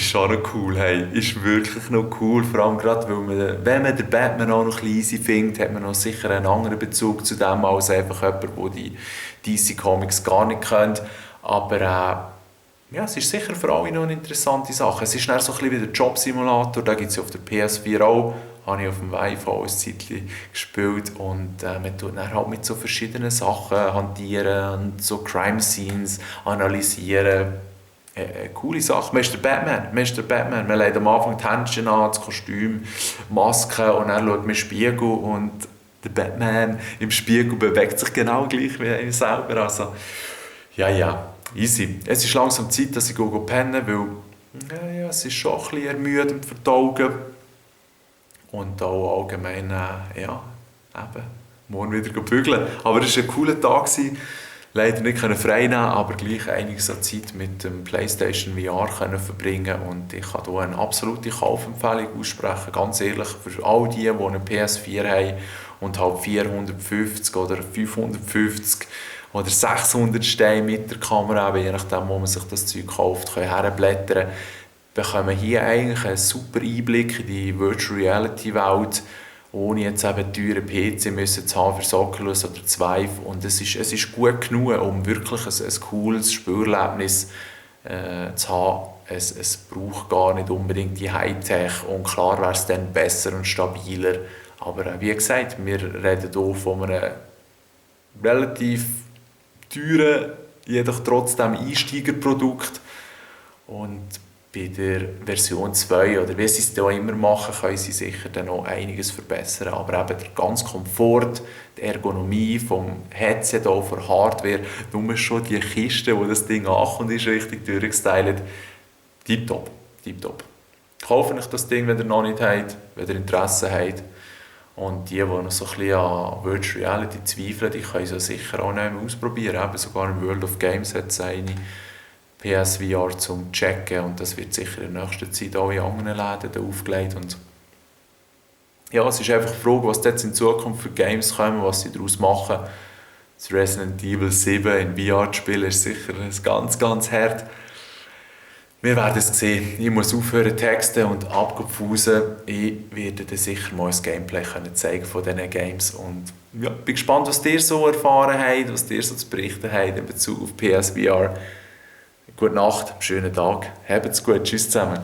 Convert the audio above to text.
ist schon noch cool, hey. Ist wirklich noch cool. Vor allem gerade, weil man, wenn man den Batman auch noch ein bisschen easy findet, hat man noch sicher einen anderen Bezug zu dem als einfach jemand, der die DC Comics gar nicht kennt. Aber ja, es ist sicher für alle noch eine interessante Sache. Es ist dann so ein bisschen wie der Jobsimulator, da gibt es ja auf der PS4 auch. Habe ich auf dem Wi-Fi ein Zeitchen gespielt und man tut dann halt mit so verschiedenen Sachen hantieren und so Crime-Scenes analysieren. Coole Sache. Man ist der Batman. Man legt am Anfang die Händchen an, das Kostüm, Maske und dann schaut man in den Spiegel und der Batman im Spiegel bewegt sich genau gleich wie er selber. Also, ja, easy. Es ist langsam Zeit, dass ich pennen gehe, weil ja, es ist schon ein bisschen ermüdend für die Augen. Und auch allgemein, ja, eben, morgen wieder bügeln. Aber es war ein cooler Tag. Leider nicht frei nehmen, aber gleich einiges an Zeit mit dem PlayStation VR verbringen und ich kann hier eine absolute Kaufempfehlung aussprechen, ganz ehrlich, für all die eine PS4 haben und halt 450 oder 550 oder 600 Steine mit der Kamera, je nachdem, wo man sich das Zeug kauft, können herblättern, bekommen hier eigentlich einen super Einblick in die Virtual Reality Welt, ohne jetzt eben teuren PC müssen zu haben für Oculus oder Vive. Und es ist gut genug, um wirklich ein cooles Spürerlebnis zu haben. Es braucht gar nicht unbedingt die Hightech und klar wäre es dann besser und stabiler. Aber wie gesagt, wir reden hier von einem relativ teuren, jedoch trotzdem Einsteigerprodukt. Und bei der Version 2, oder wie sie es da immer machen, können sie sicher dann noch einiges verbessern. Aber eben der ganze Komfort, die Ergonomie vom Headset, auch von Hardware, nur schon die Kiste, wo das Ding ankommt, ist richtig durchgestylt. Tipptopp. Kauft euch das Ding, wenn ihr noch nicht habt, wenn ihr Interesse habt. Und die noch so ein bisschen an Virtual Reality zweifeln, die können es sicher auch nicht mehr ausprobieren. Eben sogar im World of Games hat es eine PSVR zum Checken und das wird sicher in der nächsten Zeit auch in anderen Läden aufgelegt. Und ja, es ist einfach die Frage, was jetzt in Zukunft für Games kommen, was sie daraus machen. Das Resident Evil 7 in VR zu spielen ist sicher ganz hart. Wir werden es sehen. Ich muss aufhören zu texten und abgepfusen. Ich werde dir sicher mal ein Gameplay zeigen von diesen Games. Und ja, bin gespannt, was ihr so erfahren habt, was ihr so zu berichten habt in Bezug auf PSVR. Gute Nacht, schönen Tag, habt's gut, tschüss zusammen.